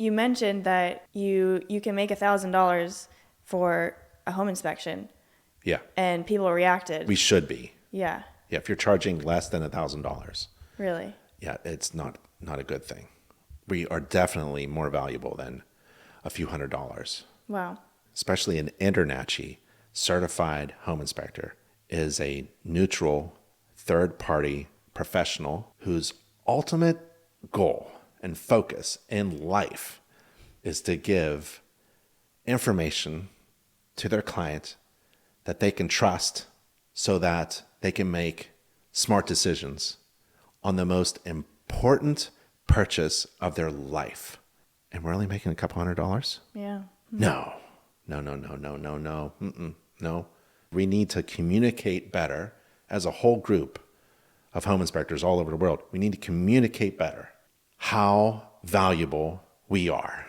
you mentioned that you can make $1,000 for a home inspection, Yeah, and people reacted. we should be. Yeah, Yeah, if you're charging less than $1,000, really. yeah, it's not a good thing. We are definitely more valuable than a few $100s. Wow. Especially an INTERNACHI certified home inspector is a neutral third-party professional whose ultimate goal and focus in life is to give information to their client that they can trust so that they can make smart decisions on the most important purchase of their life. And we're only making a couple $100? Yeah. No. No. We need to communicate better as a whole group of home inspectors all over the world. We need to communicate better how valuable we are.